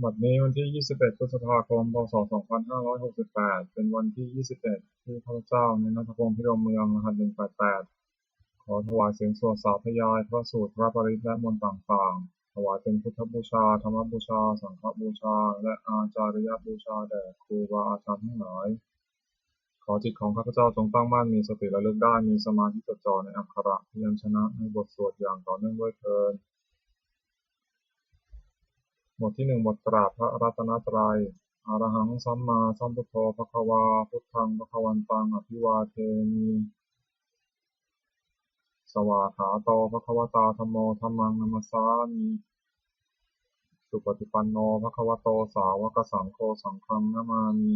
บัดนี้วันที่21พฤษภาคมพ.ศ. 2568เป็นวันที่21ที่ข้าพเจ้าในณัฐพงษ์พิรมเมืองรหัส188ขอถวายเสียงสวดสาธยายพระสูตรพระปริตรและมนต์ต่างๆถวายเป็นพุทธบูชาธรรมบูชาสังฆบูชาและอาจาริยบูชาแด่ครูบาอาจารย์ทั้งหลายขอจิตของข้าพเจ้าจงตั้งมั่นมีสติระลึกได้มีสมาธิจดจ่อในอักขระพยัญชนะในบทสวดอย่างต่อเนื่องด้วยเทอญบทที่1บทกราบพระรัตนตรัยอะระหังสัมมาสัมพุทโธภควาพุทธังภควันตังอภิวาเทมิสวากขาโตภควตาธัมโมธัมมังนัมสสามิสุปฏิปันโนภควโตสาวกสังโฆสังฆังนะมามิ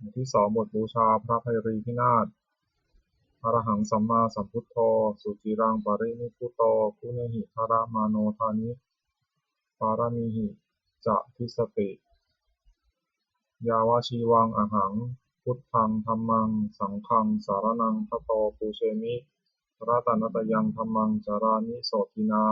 บทที่2บทบูชาพระไพรีพินาศอะระหังสัมมาสัมพุทโธสุจิรังปรินิพพุโตคุเนหิทระมาโนทานิปารมิหิจะทิสติยาวาชีวังอหังพุทธังธัมมังสังฆังสารนังทัตโตปูเชมิรัตนตยังธัมมังจารานิโสทินา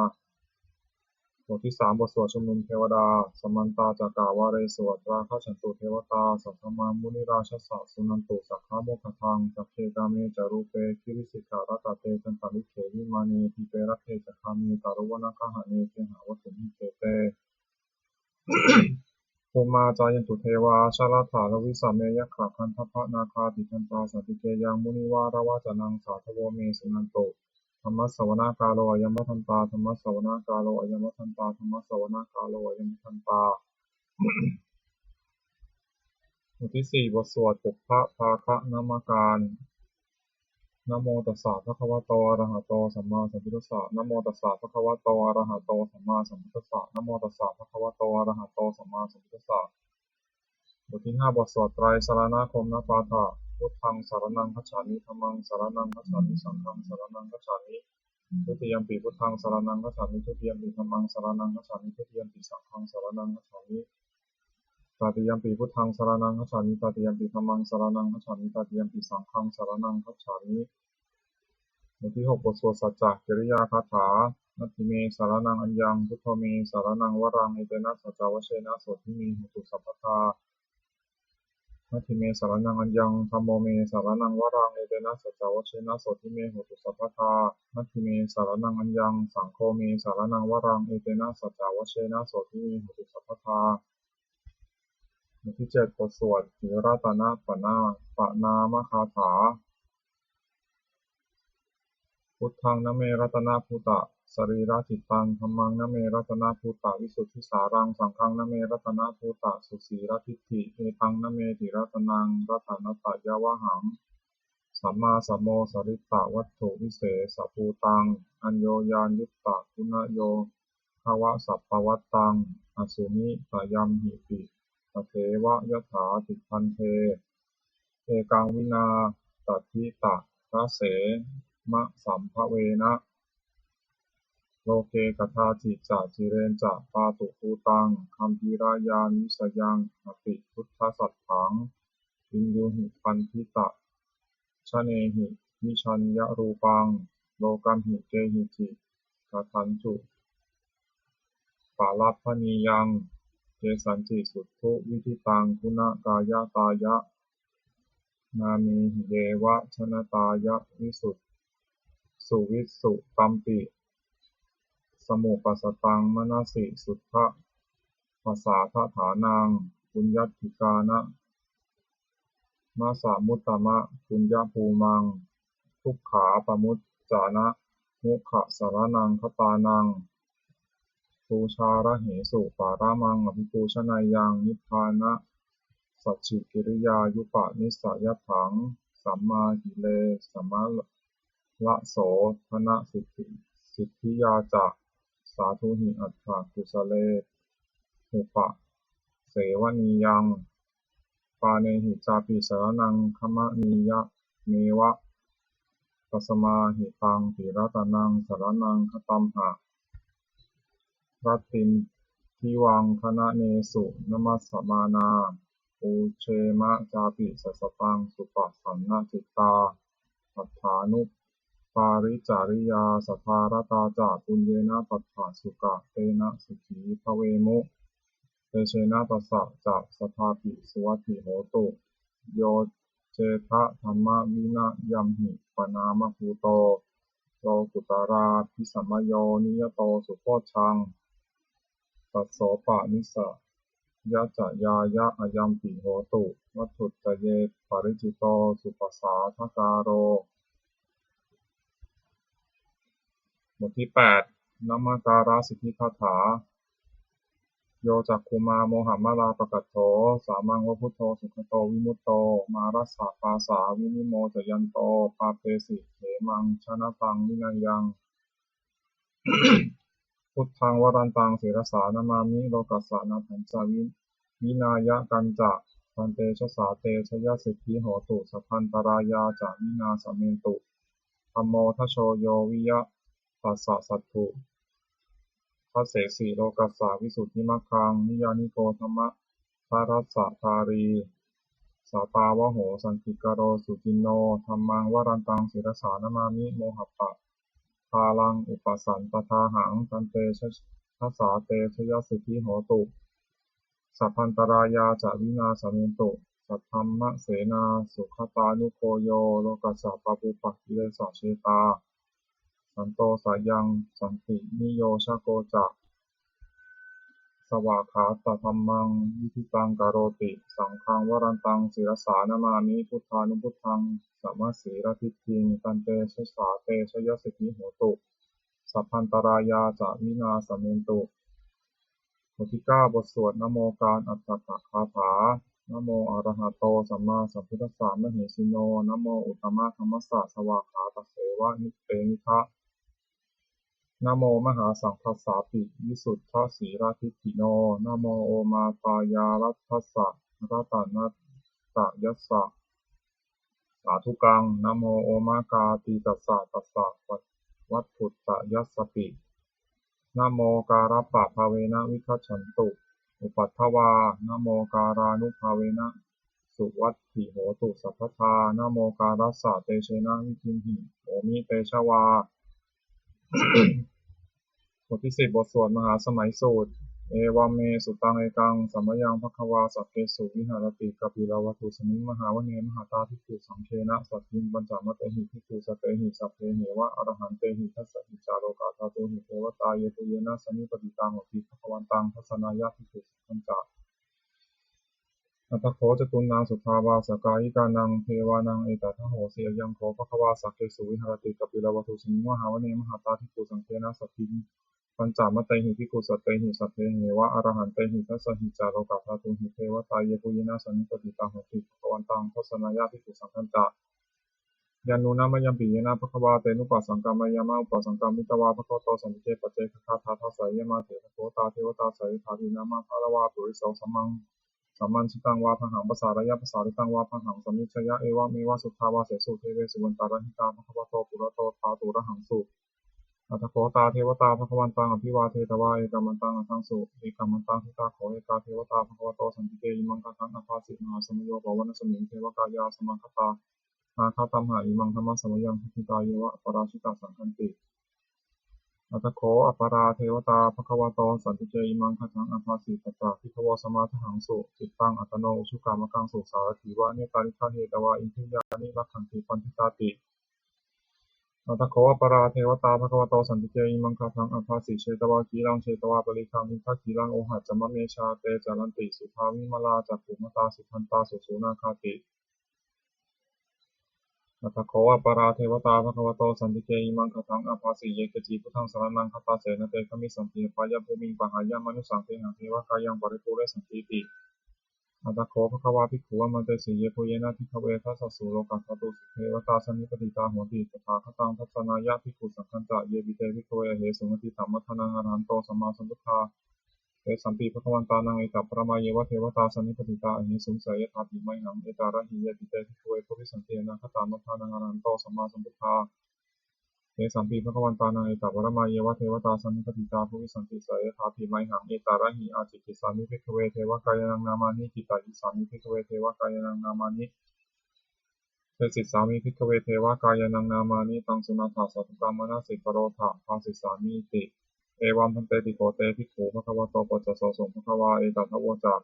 บทที่3บทสวดชุมนุมเทวดาสมันตาจักกาวาเรสวัตราคะฉันตุเทวตาสัทธมามุนิราชสสะสุนันตุสักขะโมคคังสัพเพกาเมจารุเปคิริสิการะตะเตจันตาลิเขวิมานีทิเประเทจักขามีตารุวนาคหะเนเทหาวัตถุมิเตเตภูมาจายันตุเทวาชาลถาลวิสาเมยขะคันทพะนาคาติคันตาสัตติเกยังมุนิวารวาจนังสาทโวเมสุนันโตธรรมสสวนากาโลอยัมมะทันตาธรรมสสวนากาโลอยัมมะทันตาธรรมสสวนากาโลอยัมมะทันตาบทที่4บทสวดปุพพะภาคะนามการนะโมตัสสะภะคะวะโตอะระหะโตสัมมาสัมพุทธัสสะนะโมตัสสะภะคะวะโตอะระหะโตสัมมาสัมพุทธัสสะนะโมตัสสะภะคะวะโตอะระหะโตสัมมาสัมพุทธัสสะบทที่5บทสวดไตรสรณคมนปาฐะพุทธังสรณังคัจฉามิธัมมังสรณังคัจฉามิสังฆังสรณังคัจฉามิทุติยัมปิพุทธังสรณังคัจฉามิทุติยัมปิธัมมังสรณังคัจฉามิทุติยัมปิสังฆังสรณังคัจฉามิตติยัมปิพุทธังสรณังคัจฉามิตติยัมปิธัมมังสรณังคัจฉามิตติยัมปิสังฆังสรณังคัจฉามิบทที่6บทสวดสัจจะกิริยาคาถานัตถิเมสารนังอัญญังพุทโธเมสารนังวรังเอเตนะสัจจวเชนะโสทิเมหุตุสัพพทานัตถิเมสารนังอัญญังธัมโมเมสารนังวรังเอเตนะสัจจวเชนะโสทิเมหุตุสัพพทานัตถิเมสารนังอัญญังสังโฆเมสารนังวรังเอเตนะสัจจวเชนะโสทิเมหุตุสัพพทาบทที่7บทสวดหิรัตนะปนามคาถาพุทธังนะเมรัตนะภูตะสรีระจิตตังธัมมังนะเมรัตนะภูตะวิสุทธิสารังสังฆังนะเมรัตนะภูตะสุสีรทิฏฐิเอตังนะเมติรัตนังรัตนตยาวหังสัมมาสัมโมสริตะวัตถุวิเศษภูตังอัญโยยานยุตตะคุณโยภวะสัพพวัตตังอสุมิตยัมหิปิตเถวะยถาติพันเทเอกังวินาตัทธิตะพระเสมะสัมภเวนะโลเกกทาจิจะจิเรนจะปาตุภูตังคัมภีรายานวิสยังอติพุทธสัตถังวินยูหิปันธิตะชะเนหิวิชัญญรูปังโลกัมหิเกหิจิกทันจุปาลัพพนียังเกสัญจิสุทธุวิธิตังคุณกายตายะนามิหิเยวะชนตายะวิสุทธิสุวิสุตัมปิสมุปัสสตังมนสิสุทธะภาษาทฐานังปุญญติกานะมาสามุตตมะปุญญภูมังทุกขาปมุจจานะมุขะสารนังคตานังปูชาระเหสุปารามังอภิปูชนายังนิพพานะสัจฉิกิริยายุปนิสสยถังสัมมาหิเลสัมมาละโสธนะสิทธิยาจะสาธุหิอัฏฐกุสเลหุปะเสวนียังปาเนหิจาปิสรนังคมะนียะเมวะตัสมาหิตังติรัตนังสรนังคตัมหะรัตตินทิวังคณะเนสุนมัสสมานาปูเชมะจาปิสัสสตังสุปะสันนจิตตาอัฏฐานุ ปาริจาริยาสัทธารตาจาปุญเยนะปัฏฐาสุกะเตนะสุขีภเวมุเตเชนะตัสสะจะสัทธาปิสุวัตถิโหตุโยเจทะธรรมวินะยัมหิปนามภูโตโลกุตราภิสัมมโยนิยโตสุโคชังตัสโสปะนิสสะยะจะยายะอายัมปิโหตุวัตถุจเยปาริจิโตสุปัสสาทการโรบทที่8นัมมการาสิกขิคาถาโยจักขุมาโมหมลาปกัตโถสามังวพุทโธสุขโตวิมุตโตมารัสสะปาสาวินิโมจยันโตปาเปสิเขมังชนะตังวินัยยัง พุทธังวรันตังศิรสานามามิโลกัสสะนาถันจาวินายะกันจะพันเตชะสาเตชะยะสิทธิโหตุสัพพันตรายาจะวินาสเมตุธัมโมทโชโยวิยะตัสสะสัตถุทัสเสสีโลกัสสะวิสุทธิมัคคังนิยานิโกธรรมะภารัสสะทารีสาตาวโหสันติกโรสุจินโนธัมมังวรันตังศิรสานามามิโมหัปปะพาลังอุปสันตทาหังตันเตชะสาเตชะยสิทธิโหตุสัพพันตรายาจะวินาสเมตุสัทธัมมะเสนาสุขตานุโคโยโลกัสสะปะปุปักขิเลสะเชตาสันโตสายังสันตินิโยชโกจะสวากขาตธัมมังวิธิตังกโรติสังฆังวรันตังศิรสานามามิพุทธานุพุทธังสัมมาสีรทิฏฐิตันเตชะสาเตชะยสิทธิโหตุสัพพันตรายาจะวินาสเมตุบทที่9บทสวดนะโมการอัตถกคาถานะโมอะระหะโตสัมมาสัมพุทธัสสะมะเหสิโนนะโมอุตตมะธัมมัสสะสวากขาตเสวะนิเตมิทะนะโมมหาสังฆัสสาปิวิสุทธสีราทิฏฐิโนนะโมโอมาตายารัตถัสสะรัตนัตตยัสสะสาธุกังนะโมโอมากาติตัสสะตัสสะวัตถุตยัสสปินะโมการัปปะภาเวนะวิคัจฉันตุอุปัฏฐวานะโมการานุภาเวนะสุวัตถิโหตุสัพพทานะโมการัสสะเตเชนะวิคิมหิโหมิเตชวา บทที่10บทสวดมหาสมัยสูตรเอวามเมสุตังเอกังสัมมยังภควาสัพเพสุวิหารติกัปปิลวัตถุสมิงมหาวเนมหาตาภิกขุสังเคนะสัพพิมปัญจมเตหิภิกขุสัตเตหิสัพเพเหวะอรหันเตหิทัสสะหิจาโลกาธาตุหิเทวตาเยตุเยนะสมิปติตังโหติภควันตังทัสสนายะภิกขุสังฆัจอัตถโขจตุนังสุทธาวาสกายิกานังเทวานังเอตถะโหเสียยังโขภควาสัพเพสุวิหารติกัปปิลวัตถุสมิงมหาวเนมหาตาภิกขุสังเคนะสัพพิมปัญจมเตหิภิกขุสัตเตหิสัพเพเหวะอรหันเตหิทัสสะหิจาโลกาธาตุหิเทวตาเยตุเยนะสมิปติตังโหติภควันตังทัสสนายะภิกขุสังฆัจจะยันนุนะมะยัมปิเยนะภควาเตนุปัสสังกัมมะยามะอุปสังกัมมิตวาภควโตสันติเจปเจคคาถาทัสสะเยมาเถภโคตาเทวตาสัยถาทินามาภารวาปุริโสสัมมังสัมมันชิตังวาพังหังภาษารยะภาษาริตังวาพังหังสมิชยะเอวะเมวะสุทธาวาเสสุเทเวสุวันตารหิตาภควโตปุระโตทาตุระหังสุอัตถโขตาเทวตาภควันตังอภิวาเทตวาเอกามันตังอัทังสุเอกามันตังทิตาโขเอกาเทวตาภควโตสันติเกอิมังคทังอภาสิมหาสมโยภวนะสมิงเทวกายาสมังคตานาคาตัมหาอิมังธรรมะสมยังทิตาเยวะปราชิตาสังคันติอัตถโขอปราเทวตาภควโตสันติเกอิมังคทังอภาสิตตาภิกขวสมาทหังสุจิตตังอัตโนอุชุกามกังสุสารถิวะเนตาริฆาเหตวาอินทิยานิรักขันติปันทิตาติอัตถโขอปราเทวตาภควโตสันติเกอิมังคทังอภาสิเชตวากีรังเชตวาปริคังมิทักขีรังโอหัจจมเมชาเตจารันติสุภาวิมลาจักขุมตาสุขันตาสุสุนาคาติอัตถโขอปราเทวตาภควโตสันติเกอิมังคทังอภาสิเยกจีพุทธังสรณังคตาเสนเตขมิสันติปายะภูมิงปหายะมนุสังเทหังเทวกายังปริภูเรสันติติอัตถโขภควาภิกขุมันเตสีเยโพเยนะภิกขเวทัสสะสุโลกัสสตุเทวตาสมิปติตาโหติตถาคตังทัสสนายะภิกขุสังฆัจจะเยบิเตภิกขเวเหสุงติธัมมทานังอรหันโตสัมมาสัมพุทธาเตสัมปีภควันตานังเอตัปปรมาเยวะเทวตาสมิปติตาอหิสุงสายถาภิไมหังเอตาระหิเยติเตภิกขเวโพธิสันเตนะคตามัทธานังอรหันโตสัมมาสัมพุทธาเตสัมปีภควันตานังเอตัปปรมาเยวะเทวตาสมิปติตาโพธิสันติสายถาภิไมหังเอตาระหิอาจิกิสามิภิกขเวเทวกายนังนามานิจิตายิสามิภิกขเวเทวกายนังนามานิเต สิสามิภิกขเวเทวากายานังนามานิตังสุนัตถาสัตตุกรรมนาสิกโรธาภาสิสามิติเอวัมพันเตติโกเตภิกขุภควโตปัจจโสสงภควาเอตัทโวจา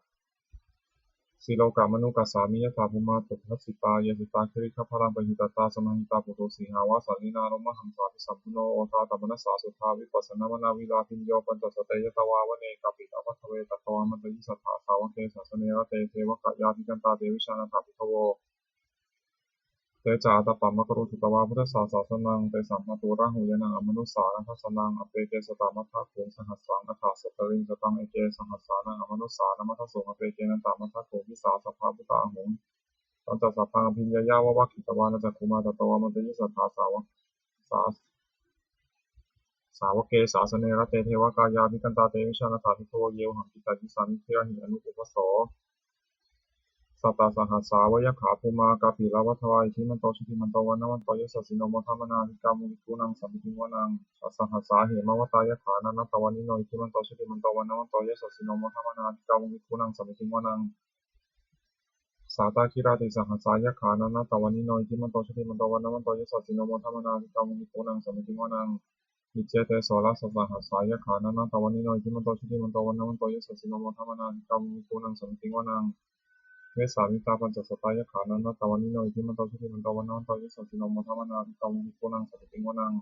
สิโลกามนุกัสสามิยถาภูมาตุทัสสิตาเยสิตาคิริขพลังปหิตตาสมหิตาปุโตสีหาวาสานินารมหังสาภิสัมพุโนโอทาตมนัสสาสุทาวิปัสสนามนาวิลาทินโยปัญจสเตยตวาวเนกัปปิตาภัทเวตตวามันตยิสัทธาสาวเกสัสเนระเตเทวกะยาภิกันตาเตวิชานาถาภิกขโวเตจาตปัมมะกรุสุตวาพุทธศาสสนังเตสัมมาตุระหุยนังอมนุสสานัทัสสนังอเปเกสตามัทธะโขงสหัสสังอัฏฐาสตริงสตังเอเกสหัสสานังอมนุสสานัมัทธโสอเปเกนันตามัทธะโขงวิสาสภาพุตตาหงตันจัสสะพังพิญญายาวะวะขิตวานะจักขุมาตตวามันตยิสัทธาสาวะสาวเกสาสเนระเตเทวกายาภิกันตาเตวิชานาถาภิกขโวเยวหังกิตายิสามิเทระหิอนุปุปโสสัตตาสหัสสาวยขาภูมากาปิลาวัฏวายทิมันโตชุติมันโตวันนวันโตยสสิโนโมทัมนาภิกามุนิกุนังสัมมิทิวนังสหัสสาเหมวตายขานันตวันนิโนทิมันโตชุติมันโตวันนวันโตยสสิโนโมทัมนาภิกามุนิกุนังสัมมิทิวนังสาตาคิราติสหัสสายขานันตวันนิโนทิมันโตชุติมันโตวันนวันโตยสสิโนโมทัมนาภิกามุนิกุนังสัมมิทิวนังอิเจเตโสลัสสหัสสายขานันตวันนิโนทิมันโตชุติมันโตวันนวันโตยสสิโนโมทัมนาภิกามุนิกุนังสัมมิทิวนังเวสามิตาปัญจสตายขานันตวันนิโนทิมันโตชุติมันโตวันนวันโตยสสิโนโมทัมนาภิกามุนิกุนังสัมมิทิวนัง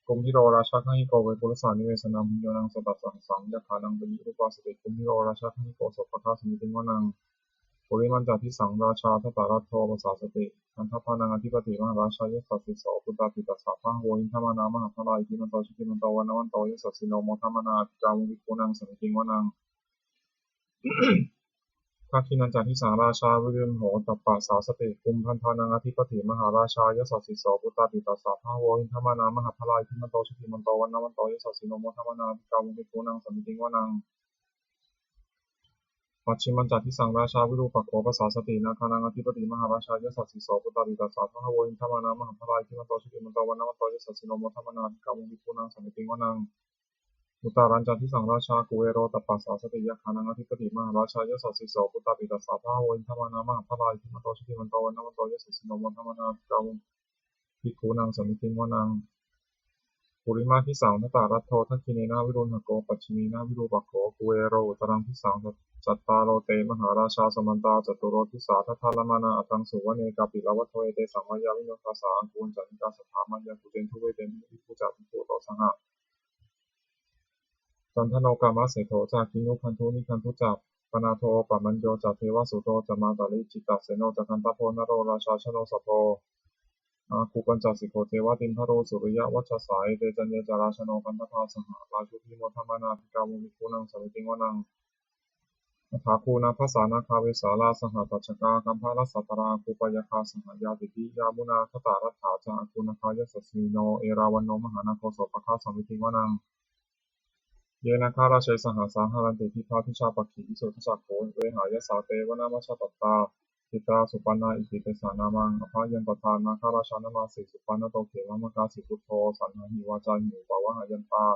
กุมพิโรราชาขังหิโกเวปุรสานิเวสนังพิโยนังสตัสสหัสสังยขานังปิยุปปาสติกุมพิโรราชาขังหิโกสปะคาสมิติวนังปุริมันจาพิสังราชาทัตตารัตโทปสาสติอันทพานังอธิปติมหาราชายสัสสิโสปุตตาปิตัสสะพะโวอินทมานามหาพลายทิมันโตชุติมันโตวันนวันโตยสสิโนโมทัมนาภิกามุนิกุนังสัมมิติวนังภาคินันจันทิสาราชาวิริยมโหตัปปะสาสติกุมพันธานังอธิปติมหาราชายสัสสิโสปุตตาปิตัสสะพะโวอินทมานามหาพลายทิมันโตชุติมันโตวันนวันโตยสสิโนโมทัมนาภิกามุนิกุนังสัมมิติวนังปัจฉิมันจัตทิสังราชาวิรูปักโขปสาสตินาคานังอธิปติมหาราชายสัสสิโสปุตตาปิตัสสะพะโวอินทมานามหาพลายทิมันโตชุติมันโตวันนวันโตยสสิโนโมทัมนาภิกามุนิกุนังสัมมิติวนังมุตารัญจันทิสังราชากุเวโรตัปปะสาสติยคานังอธิปติมหาราชายสัสสิโสปุตตาปิตัสสะพะโวอินทมานามหาพลายทิมันโตชุติมันโตวันนวันโตยสสิโนโมทัมนาภิกามุนิกุนังสัมมิติวนังปุริมาทิสังทัตตารัตโททักขิเนนะวิรุณหโกปัจฉิมีนะวิรูปักโขกุเวโรอุตรังทิสังจัตตาโรเตมหาราชาสมันตาจตุโรทิสาทัทธาลมานาอัตังสุวเนกาปิลวัฏเวเตสังวายาวิโนทาสาอังคุนจันติกาสถามัญญากุเจนทุเวเตมิวิภูจักภิกขุโตสหะจันทโนกามะเสโถจากกินุพันธุนิพันธุจักปนาโทปะมัญโยจักเทวสุโตจะมาตาลิจิตตเสโนจักขันตโพนโรราชาชโนสัพโพอาคูปัญจสิกโขเทวติมพโรสุริยะวัชสายเตจันเยจาราชโนกันตภาสหราชุพิโมทัมมานาภิกามุมิกุนังสมิติวนังอัฏฐาคูนาภาษานาคาเวสาลาสหตัจฉกากัมภาลสัตตราคูปยคาสหายาติปิยามุนาคตารัตถาจาคูนาคายสัสสีโนเอราวันโนมหานาโคโสปะคาสมิติวนังเยนะคาราเชสหสาหารันติพิพาทิชาปคิอิสุทจักโขเวหายสาเตวนามัชฌัตตาทิตราสุปันนาอิติเตสานามังอภายันตทานาคาราชานามาสิสุปันนโตเขมะมะกาสิพุทโธสันหหิวาจาหิวปาวะหายันตา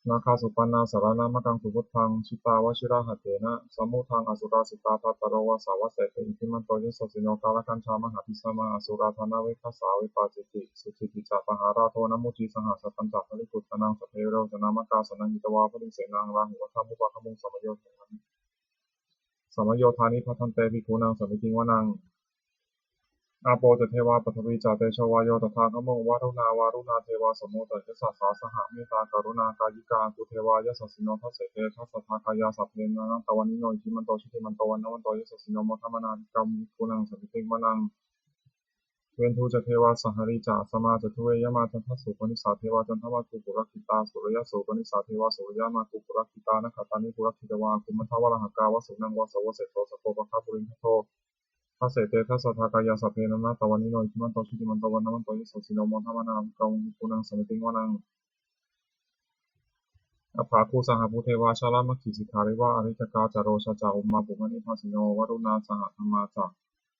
นาคาสุปันนาสารนามะกังสุพุทธังชิตาวชิราหเถนะสัมมุทังอสุราสิตาทัตตโรวาสาวะเสเตอิทิมันโตยสสิโนกาลคัญชามหาพิสมาอสุราธนาเวคัสสาเวปาจิติสุจิติจัปหาราโทนะมุจีสหัสตัญจภริกุตนังสเพโรจนามกาสนังหิตวาภริเสนังราหุวัฏมุปะขมุงสมโยธานิพัทันเตภิกขุนังสมิติวนังอาโปจะเทวาปฐวีจาเตชวายโยตถาคโมวารุณเทวาสมโมตยัสสะสาสหเมตตากรุณากายิกากุเทวายสสสิโนทัสเสเตทัสสะทากายาสัพเพนะนังตวันนิโนอิทิมันโตชิติมันโตวันนวันโตยสสสิโนโมทัมมนาภิกามุนิกุนังสมิติวนังเวนทูจะเทวาสหริจาสมาจะทุเวยมาจันทสุปนิสาเทวาจันทวากุปุรักขิตาสุรยสุปนิสาเทวาสุรยมากุปุรักขิตานะขัตตานิปุรักขิตวากุมัทวะละหกาวสุนังวะสวะเสโตสโกปะคาปุรินทโตทัสเสเตทัสสะทากายาสัพเพนะตวันนิโนอิทิมันโตชิติมันโตวันนวันโตยสสสิโนโมทัมมนาภิกามุนิกุนังสมิติวนังอภาคูสหภูเทวาชาลามขีสิกขาริวะอริจกาจโรชจาอุมมาปุมณิภาสิโนวรุณาสหธรรมาจา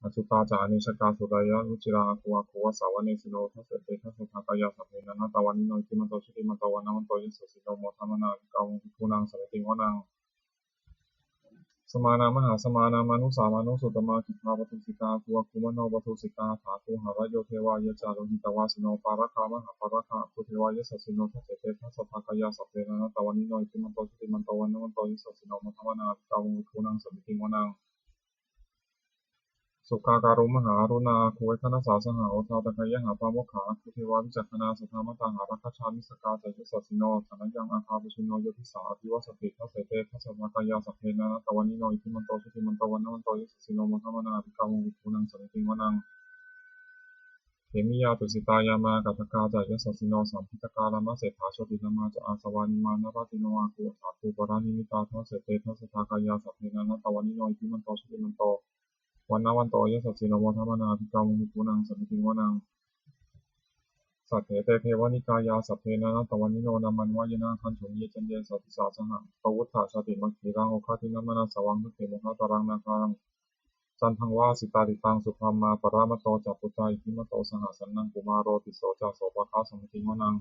อจุตาจาอเนชกาสุรายะรุจิราอควาโควสาวเนสิโนทัสเสเตทัสสะทากายาสัพเพนะตวันนิโนอิทิมันโตชิติมันโตวันนวันโตยสสสิโนโมทัมมนาภิกามุนิกุนังสมิติวนัง สมานามหาสมานามานุสามานุสุตมากิภาปทุสิกาภวคุมโนปทุสิกาถาภูหารโยเทวายจารุหิตวาสิโนปาระคามหาปาระคาภูเทวายสัสสิโนทัสเสเตทัสสะภากายาสัพเพนะนะตวันนิโนอิติมันโตชุติมันโตวันนวันโตยิสัสสิโนมัทวนาภิกาวุทุนังสมิติวนังสุขาการุมหารุณาคุเวคณสาสหาโอทาตะกายหาปาโมขาภูเทวาวิจักขณาสัทธามตังหารัคชามิสกาใจยุสัสสิโนธนยังอาคาปุชิโนโยทิสาภิวสติทัสเสเตทัสสะภากายาสัพเพนะนะตวันนิโนอิติมันโตชุติมันโตวันนวันโตยิสัสสิโนมัทวนาภิกาวุทุนังสมิติวนังเขมิยาตุสิตายามากัตถกาจายสัสสิโนสัมพิตกาลามะเสถาโชติธรรมาจะอาสวานิมานราติโนอาคุถาภูปรานิมิตาทัสเสเตทัสสะภากายาสัพเพนะนะตวันนิโนอิติมันโตชุติมันโตวันนวันโตยสัสสิโนมัทวนาภิกาวุทุนังสมิติวนังสัทเถเตเทวนิกายาสัพเพนะนะตวันนิโนนามันวายนาคันฉุนเยจันเยสัตติสาสหังปวุฒาชาติมัคคีรังโอคาทินามนาสวังทุเขโมหะตรังนาคังจันทังวาสิตาติตังสุภามาปรามโตจัปปุตตาอิทิมโตสหัสสนังกุมารโรติโสจาโสภคาสมิติวนัง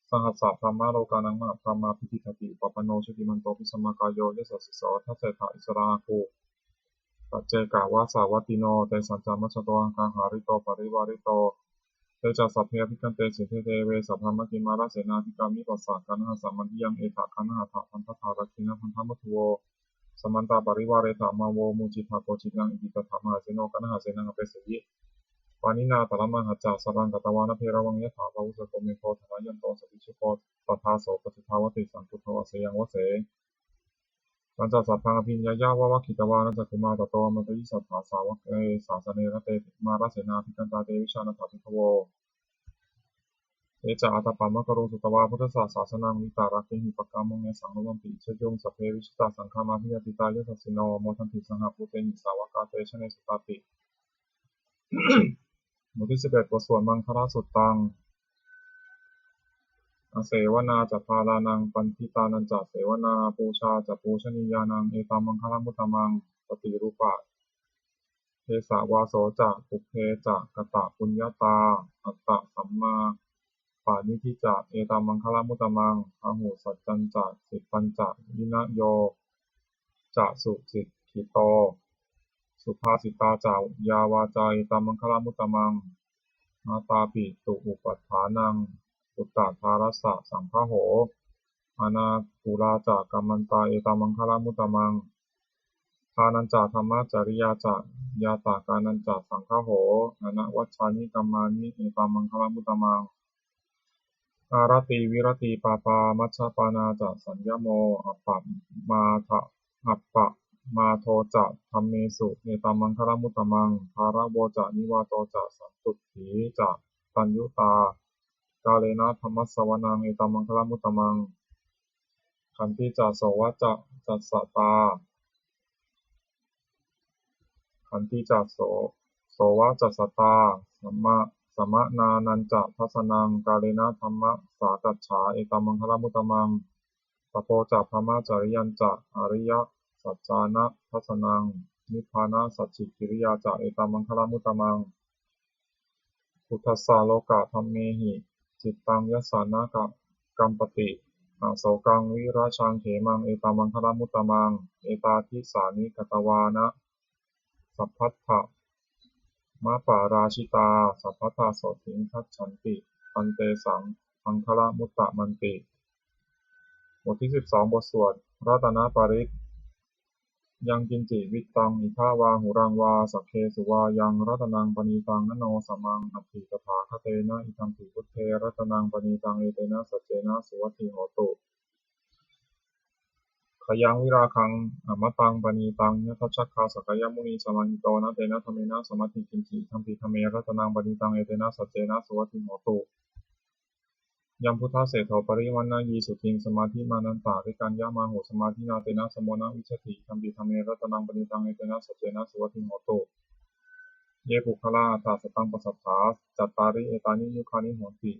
สหัสสะธรรมะโลกานังมหาธรรมาพิธิทติปปโนชุติมันโตพิสมากายโยยสัสสิโสทัสเสถาอิสราคูปัจเจกาวาสาวัติโนเตสัจจามัชโตอังคาหาริโตปริวาริโตเตจัสสัพเพภิกันเตสิเทเตเวสัพพมกิมาราเสนาธิกามิปัสสะกัณหะสัมมันทิยังเอถะกัณหะถะพันธะธารักขินะพันธะมัทโวสมันตาปริวาเรถามาโวมูจิตาโกจิตังอิติตถามหาเสโนกัณหะเสนังอเปสยิปานินาตระมหัจจาสรังกตวานเพระวังยะถาภวุสโกเมโคธนายันโตสติชุโกตถาโสปฏิภาวติสังคุทวะเสยังวะเสหลังจากสัพพังอภิญญายาวะวะคิตวานัจจคุมาตโตมัตยิสัทธาสาวกสาสเนระเตมาราเสนาภิกันตาเตวิชานาถาภิกขโวเอจาอัตตปัมมะกโรสุตวาพุทธศาสนังวิตารักเกหิปกามงเนสังโลมปิชโยงสัพเพวิชิตาสังฆามาพิยติตายสัสสิโนโมทันติสังหภูเตหิสาวกาเตชะเนสุตติหมวดที่11บทสวดมังคลสุตตังอเสวนาจัพาลานังปันทิตานันจัเสวนาปูชาจัปูชนียานังเอตามังคลมุตตมังปฏิรูปะเทสาวาโสจะปุเพจะกตะปุญญาตาอัตตะสัมมาปานิธิจะเอตามังคลมุตตมังพหุสัจจันจะสิปัญจะวินะโยจะสุสิกขิโตสุภาสิตาจายาวาจาเอตามังคลมุตตมังมาตาปิตุอุปัฏฐานังอุตตาภารัสสะสังฆโหอานาภูราจากกัมมันตาเอตามังคลมุตตมังทานันจาธรรมจริยาจะยาตากานันจาสังฆโหอนะวัชชานิกัมมานิเอตามังคลมุตตมังอารติวิรติปาปามัชฌปานาจะสัญญโมอัปปะมาทะอัปปะมาโทจะธัมเมสุเอตามังคลมุตตมังภาระโวจะนิวาโตจะสันตุถีจะตัญญุตากาเลนะธรรมสสวนังเอตามังคลมุตตมังขันติจะโสวะจะจัสสตาขันติจะโสวะจัสสตาสัมมนานันจะทัสสนังกาเลนะธรรมสากัจฉาเอตามังคลมุตตมังตโพจะพมจริยันจะอริยสัจจานะทัสสนังนิพพานะสัจฉิกิริยาจะเอตามังคลมุตตมังพุทธัสสะโลกะธัมเมหิจิตตังยัสสานะกัมปติอาโศกังวิราชังเขมังเอตามังคลมุตตมังเอตาทิสานิกตวานะสัพพัทธะมาปาราชิตาสัพพทาโสถิงคัจฉันติปันเตสังอังคละมุตตะมันติบทที่12บทสวดรัตนปริตยังกินจิวิตตังอิทาวาหุรังวาสัพเพสุวายังรัตนังปณีตังนโนสมังอัตถิตถาคเตนะอิทัมปิพุทเทรัตนังปณีตังเอเตนะสัจเจนะสุวัตถิโหตุขยังวิราคังอมตังปณีตังยทัชชัคคาสกยมุนีสมาหิโตนะเตนะธรรมเนะสมัตถิกินจิธัมปิธรรมเมรัตนังปณีตังเอเตนะสัจเจนะสุวัตถิโหตุยัมพุทธเสโถปริวันนายีสุทิงสมาธิมานันตาริกัญญามาหุสมาธินาเตนะสมโมนะวิชติธัมปิธัมเมรัตนังปณีตังเอเตนะสัจเจนะสุวัตถิโหตุเยปุคละอัตตาสตังปัสสัทธาจัตตาริเอตานิยุคานิโหติ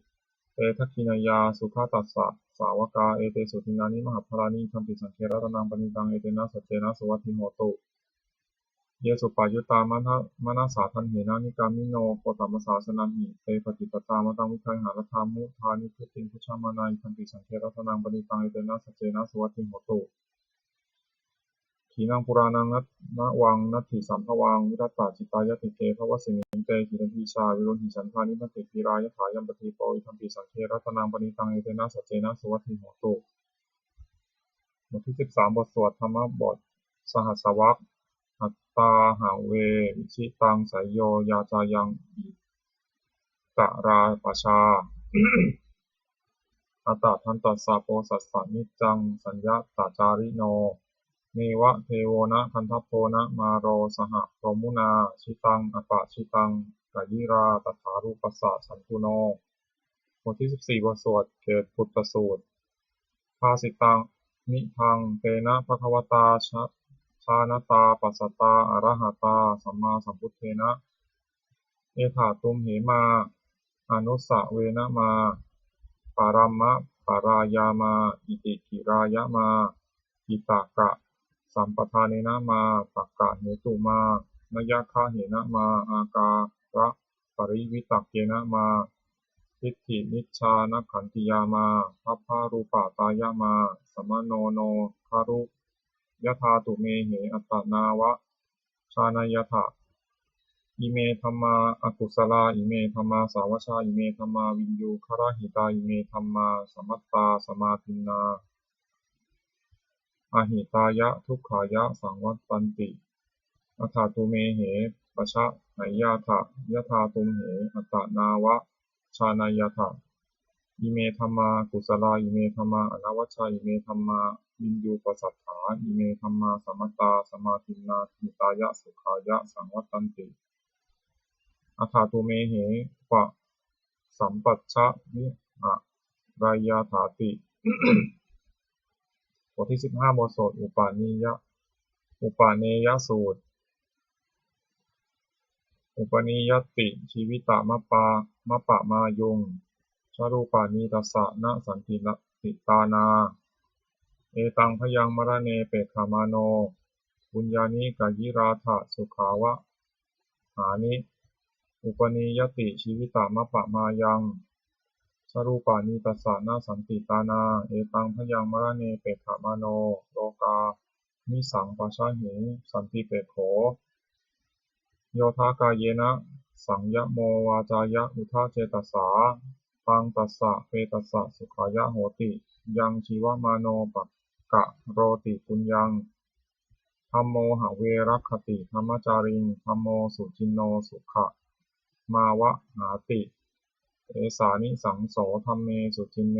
เตทัคคินายาสุขาตัสสะสาวกาเอเตสุทินานิมหาภลานิธัมปิสังเครัตนังปณิตังเอเตนะสัจเจนะสุวัตถิโหตุเยสุปายุตตามนัสสาทันเหนะนิกามิโนโคตัมมสาสนันหิเตปฏิปตามตังวิคัยหารธรรมุทานิพุติงพุชฌามานัยธัมปิสังเครัตนังปณิตังเอเตนะสัจเจนะสุวัตถิโหตุเข ขีนังปุรานังนวังนัตถิสัมภวังวิรัตตาจิตายติเกภวสิเนเตหิรันทิชาวิรุณหิฉันทานิพันติปีรายถายัมปติโปอิทัมปิสังเครัตนังปณิตังเอเตนะสัจเจนะสุวัตถิโหตุบทที่13บทสวดธรรมบทสหัสวรรคอัตตาหาเววิชิตังสายโยยาจายังอิตราปชา อัตตทันตัสสะโพสัสสะนิจจังสัญญาตจาริโนเนวะเทโวนะคันทโพนะมาโรสหพรหมุนาชิตังอปะชิตังกายิราตถารูปัสสะสันตุโนบทที่14บทสวดเกตพุทธสูตรภาสิตังนิทังเตนะภควตาชานตาปัสสตาอรหตาสัมมาสัมพุทเทนะเอถาตุมเหมาอนุสะเวนะมาปารัมมะปารายามาอิติกิรายะมาอิตากะสัมปทาเนนะมาตักกะเหตุมานยะคะเหนะมาอาการะปริวิตักเกนะมาทิฏฐินิชชานขันติยามาพัพพารูปาตายะมาสมโนโนคารุยะธาตุเมเหอัตตนาวะชานายถะอิเมธัมมาอกุศลาอิเมธัมมาสาวชาอิเมธัมมาวินยูคารหิตาอิเมธัมมาสมัตตาสมาทินนาอหิตายะทุกขายะสังวัตตันติอัฏฐตุเมเหปชะไหยาถะยะธาตุมเหอัตตนาวะชานายถะอิเมธัมมากุศลาอิเมธัมมาอนวัชชาอิเมธัมมาวินยูปสัทธาอิเมธัมมาสมัตตาสมาทินนาหิตายะสุขายะสังวัตตันติอัฏฐตุเมเหปะสัมปัชชะนิอะรายาถาติ บทที่15บทสวดอุปาเนยสูตรอุปนิยติชีวิตามะปะมายุงชรูปานิตัสสะนะสันติตานาเอตังพยังมรเนเปขามโนบุญญานิกายิราถะสุขาวะหานิอุปนิยติชีวิตามะปะมายังชรูปานิตัสสะนะสันติตานาเอตังพยังมรเนเปขามโนโลกามิสังปชาหิสันติเปโขโยธากายเยนะสังยะโมวาจายะอุทาเจตัสสาตังตัสสะเปตัสสะสุขายะโหติยังชีวมาโนปักกะโรติปุญญังธัมโมหะเวรัคขติธัมมจาริงธัมโมสุจินโนสุขะมาวะหาติเอสานิสังโสธัมเมสุจินเน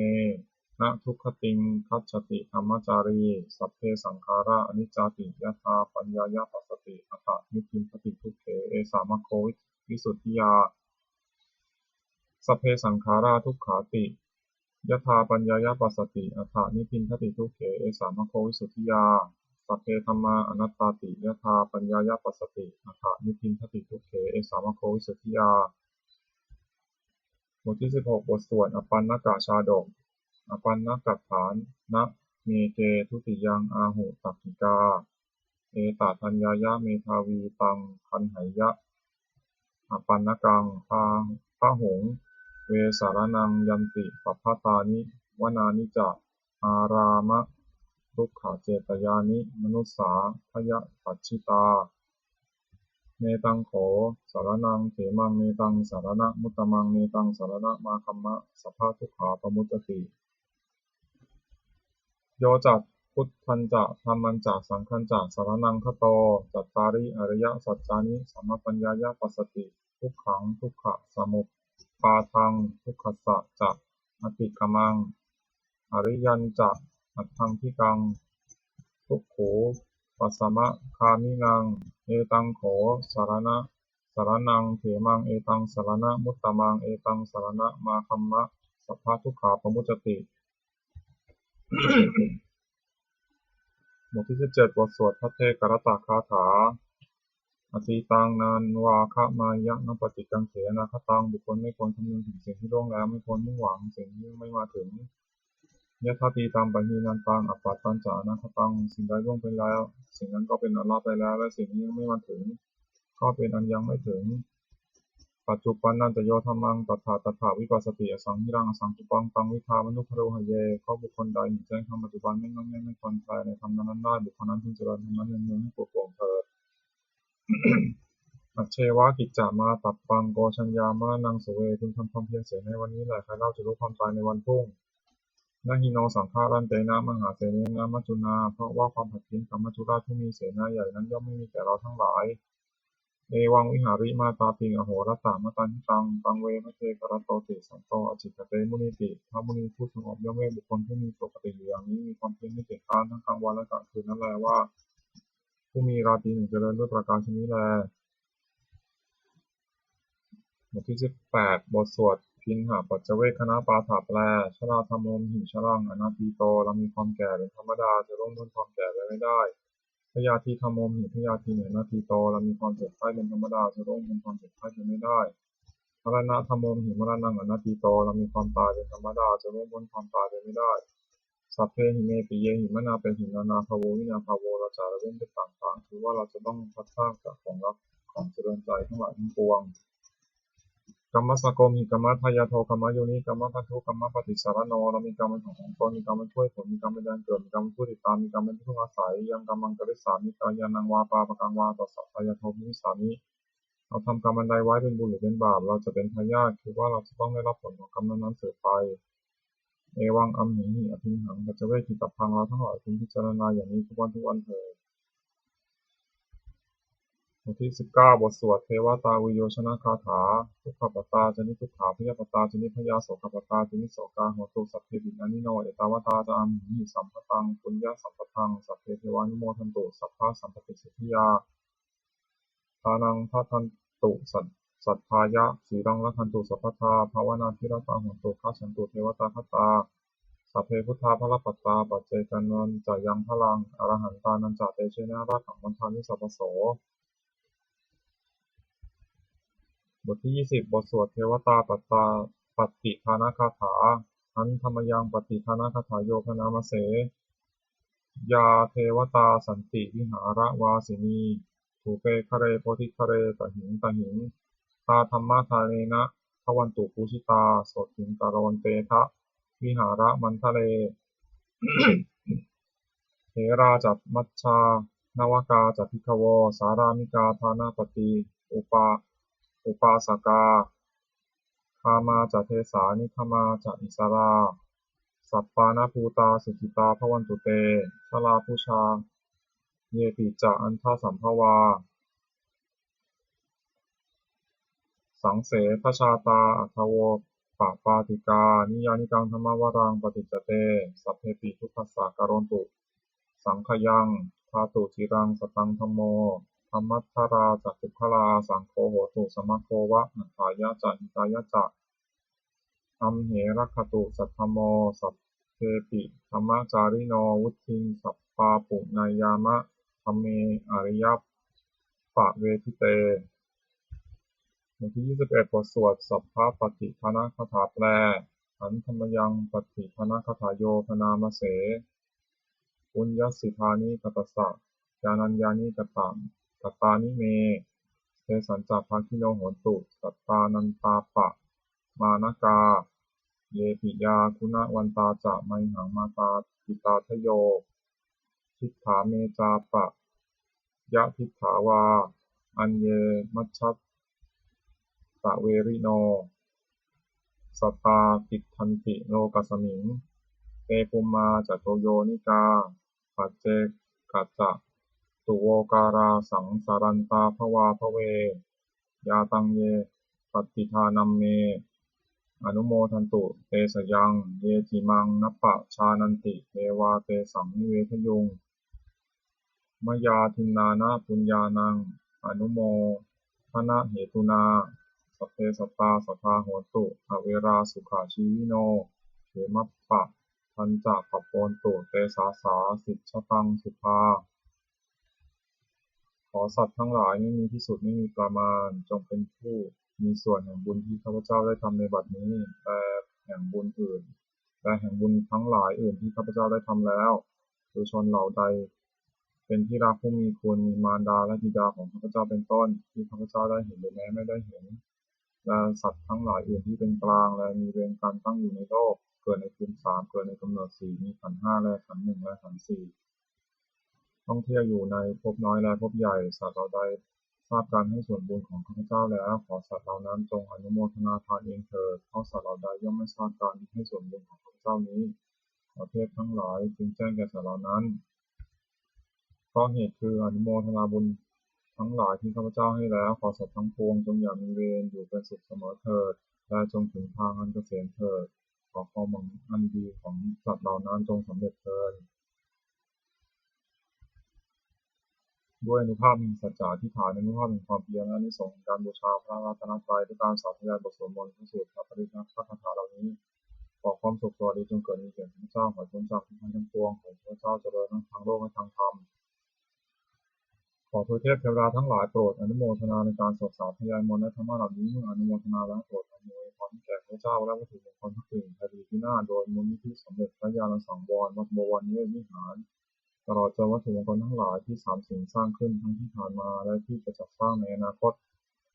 นะทุกขติงคัจฉติธัมมจารีสัพเพสังขาราอนิจจติยถาปัญญายปัสสติอัตถนิพินทติทุกเขเอสามโควิสุทธิยาสัพเพสังขาราทุกขาติยถาปัญญายปัสสติอัตถนิพินทติทุกเขเอสามโควิสุทธิยาสัพเพธัมมาอนัตตาติยถาปัญญายปัสสติอัตถนิพินทติทุกเขเอสามโควิสุทธิยาบทที่16บทสวดอปันนกชาดกอปันนกัฏฐานนะเมเกทุติยังอาหุตักขิกาเอตทัญญายะเมทาวีตังคันไหยะอปันนกังพหงเวสารนังยันติปัพพตานิวนานิจะอารามะทุกขเจตยานิมนุสสาพยปัจฉิตาเมตังโขสารนังเขมังเมตังสารณะมุตตมังเมตังสารณะมาคัมมะสัพพะทุกขาปมุตติโยจักพุทธันจะธัมมัญจะสังฆัญจะสารนังคโตจัตตาริอริยสัจจานิสัมมปัญญายปัสสติทุกขังทุกขะสมุปปาทังทุกขัสสะจะอติกมังอริยัญจะอัตถังทิกังทุกขูปัสสมะคามินังเอตังโขสารนังเขมังเอตังสารณะมุตตมังเอตังสารณะมาคัมมะสัพพะทุกขาปมุจจติ บทที่17บทสวดพระเทกรตคาถาอสีตังนานวาคะมายะนปฏิกังเขนาคตังบุคคลไม่ควรคำนึงถึงสิ่งที่ล่วงแล้วไม่ควรมุ่งหวังสิ่งที่ไม่มาถึงยะถาตีตามปะหีนันตังอัปปัตตัญจานาคตังสิ่งใดล่วงไปแล้วสิ่งนั้นก็เป็นอันละไปแล้วและสิ่งที่ยังไม่มาถึงก็เป็นอันยังไม่ถึง ปัจจุปันนันตโยธรรมังตถาวิปัสสติอสังหิรังอสังคุปังตังวิธามนุภโรหะเยข้อบุคคลใดเห็นแจ้งธรรมปัจจุบันไม่งอนแงนไม่คลอนแคลนในธรรมนั้นได้บุคคลนั้นพึงเจริญธรรมนั้นเนืองๆให้ปวดโปร่งเถิด อัจเชวะกิจจามาตัดปังโกชัญญามรณังสุเวพึงทำความเพียรเสียในวันนี้แหละใครเล่าจะรู้ความตายในวันพรุ่งนาหิโนสังฆารันเตนะมหาเสเนนะมัจจุนาเพราะว่าความผัดเพี้ยนกับมัจจุราชที่มีเสนาใหญ่นั้นย่อมไม่มีแก่เราทั้งหลายเอวังวิหาริมาตาปิงอโหรตามตันตังตังเวมะเทกรัตโตติสันโตอจิตเตมุนิติพระมุนีผู้สงบย่อมเรียกบุคคลผู้มีปกติอยู่อย่างนี้มีความเพียรไม่เกียจคร้านทั้งกลางวันและกลางคืนนั่นแลว่าผู้มีราตรีหนึ่งเจริญด้วยประการชนิดแลบทที่18บทสวดพิณหปัจจเวคคณปาฐาแปลชราธรรมโมมหิชรังอนาทีโตเรามีความแก่เป็นธรรมดาจะล่วงพ้นความแก่ไปไม่ได้พยาธิธรรมโมมหิพยาธิเหนือนาทีโตเรามีความเจ็บไข้เป็นธรรมดาจะล่วงพ้นความเจ็บไข้ไปไม่ได้มรณะธรรมโมมหิมรณังอนาทีโตเรามีความตายเป็นธรรมดาจะล่วงพ้นความตายไปไม่ได้สัพเพหิเมปิเยหิมนาเป็นหินานาภาโววินาภาโวเราจะละเว้นไปต่างๆคือว่าเราจะต้องพัดพรากจากของรักของเจริญใจทั้งหลายทั้งปวงกัมมะสะโกมิกัมมะทายาโทกัมมะโยนิกัมมะพันธุกัมมะปฏิสารโนเรามีกรรมเป็นของตนมีกรรมเป็นช่วยผลมีกรรมเป็นแดนเกิดมีกรรมเป็นผู้ติดตามมีกรรมเป็นที่พึ่งอาศัยยังกรรมังกริสามิกายานังวาปาปะกังวาต่อสัพพายาโทภิมิสามิเราทำกรรมอันใดไว้เป็นบุญหรือเป็นบาปเราจะเป็นทายาทคือว่าเราจะต้องได้รับผลของกรรมนั้นๆสืบไปเอวังอัมหิหิอภิหังปัจจเวคิตัพพังเราทั้งหลายพึงพิจารณาอย่างนี้ทุกวันเถิดบทที่19บทสวดเทวตาวิโยชนะคาถาทุกขปตาจนิทุกขาพยาปตาจนิพยาโสขปตาจนิโสกาโหตุสัพเพบินานิโนเอตาวตาจามหิสัมปตังปุญญาสัมปตังสัพเพเทวานุโมทันตุสัพพะสัมปติสิทธิยาทานังทัทันตุสัทธายะสีรังละคันตุสัพพทาภาวนาธิรตาโหตุข้าฉันตุเทวตาคตาสัพเพพุทธาภรปัตตาปัจเจกันนันจายังพลังอรหันตานันจาเตเชนะราขังวันทานิสัพพโสบทที่20บทสวดเทวตาปฏิภาณคาถาอันธรรมยังปฏิภาณคาถาโยพนามเสยาเทวตาสันติวิหารวาสินีถูเปคะเรโพธิคะเรตหิงตาธรรมะทาเนนะทวันตุปูชิตาโสถิงกโรนเตทะวิหารมันทะเล เถราจัตมัชฌานวกาจัตภิกขโวสารามิกาทานาปฏิอุปาสกาคามาจะเทสานิคมาจะอิสราสัปปานาภูตาสุขิตาภวันตุเตชลาภูชาเยปิจะอันทสัมภวาสังเสทชาตาอัทโวปาติกานิยานิกังธรรมวรังปฏิจจเตสัพเพปิทุกขสากโรนตุสังขยังธาตุจิรังสตังธัมโมธรรมัทธาราจักขุคลาสังโฆโหตุสมะโควะนัฏฐายะจะหิตายะจะอัมเหรัคขตุสัทธโมสัพเพปิธรรมจาริโนวุทิงสัพปาปุนายามะธัมเมอริยปะเวทิเตบทที่21บทสวดสัพพะปฏิภาณคาถาแปลอันธรรมยังปฏิภาณคาถาโยพนามเสปุญญสิทานิกัตตสะญาณัญญานิกัตตานิเมเทสัญจภาคิโนโหตุสัตตานันตาปะมานกาเยปิยาคุณวันตาจะไมหังมาตาปิตาทโยทิฏฐาเมจาปะยะทิฏฐาวาอัญเยมัชฌัตตะเวริโนสัตตาติทันติโลกัสสมิงเตปุมมาจัตโตโยนิกาปัจเจกัจจะตุโวการาสังสารันตาภวาภเวยาตังเยปฏิทานัมเมอนุโมทันตุเตสยังเยจิมังนัปปะชานันติเทวาเตสังนิเวทยุงมยาทินนานะปุญญานังอนุโมทนะเหตุนาสัพเพสัตตาสัทธาโหตุอเวราสุขาชีวิโนเขมัปปะทันจะปะโปนตุเตสาสาสิชตังสุภาขอสัตว์ทั้งหลายไม่มีที่สุดไม่มีประมาณจงเป็นผู้มีส่วนแห่งบุญที่ข้าพเจ้าได้ทำในบัดนี้แต่แห่งบุญอื่นแต่แห่งบุญทั้งหลายอื่นที่ข้าพเจ้าได้ทำแล้วโดยชนเหล่าใดเป็นที่รักผู้มีคุณมีมารดาและบิดาของข้าพเจ้าเป็นต้นที่ข้าพเจ้าได้เห็นหรือแม้ไม่ได้เห็น และสัตว์ทั้งหลายอื่นที่เป็นกลางและมีเวรกรรมตั้งอยู่ในโลกเกิดในภูมิ3เกิดในกำเนิด4มีขันธ์5และขันธ์1และขันธ์4ท่องเที่ยวอยู่ในภพน้อยและภพใหญ่สัตว์เหล่าใดทราบการให้ส่วนบุญของข้าพเจ้าแล้วขอสัตว์เหล่านั้นจงอนุโมทนาทานเองเถิดเพราะสัตว์เหล่าใดย่อมไม่ทราบการให้ส่วนบุญของข้าพเจ้านี้ขอเทพทั้งหลายจึงแจ้งแก่สัตว์เหล่านั้นเพราะเหตุคืออนุโมทนาบุญทั้งหลายที่ข้าพเจ้าให้แล้วขอสัตว์ทั้งปวงจงอย่ามีเวรอยู่เป็นสุขเสมอเถิดและจงถึงทางอันเกษมเถิดขอความหวังอันดีของสัตว์เหล่านั้นจงสำเร็จเถิดด้วยอนุภาพแห่งสัจจะอธิษฐานอนุภาพแห่งความเพียรและอานิสงส์แห่งการบูชาพระรัตนตรัยด้วยการสาธยายบทสวดมนต์พระสูตรพระปริยัติพระคาถาเหล่านี้ขอความสุขสวัสดีจงเกิดมีแก่ข้าพเจ้าขอพ้นจากทุกข์ทั้งปวงขอข้าพเจ้าเจริญทั้งทางโลกและทางธรรมขอเทวเทวดาทั้งหลายโปรดอนุโมทนาในการสวดสาธยายมนต์และธรรมะเหล่านี้เมื่ออนุโมทนาแล้วโปรดอำนวยพรแก่ข้าพเจ้าและวัตถุมงคลทุกสิ่งคดีที่หน้าโดยมูลนิธิสมเด็จพระญาณสังวรวัดบวรนิเวศวิหารตลอดจนวัตถุมงคลทั้งหลายที่สามสิ่งสร้างขึ้นทั้งที่ผ่านมาและที่จะจัดสร้างในอนาคต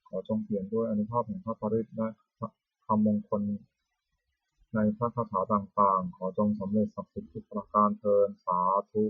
ขอจงเปลี่ยนด้วยอานุภาพแห่งพระปริตรและคำมงคลในพระคาถาต่างๆขอจงสำเร็จศักดิ์สิทธิ์ทุกประการเทอญสาธุ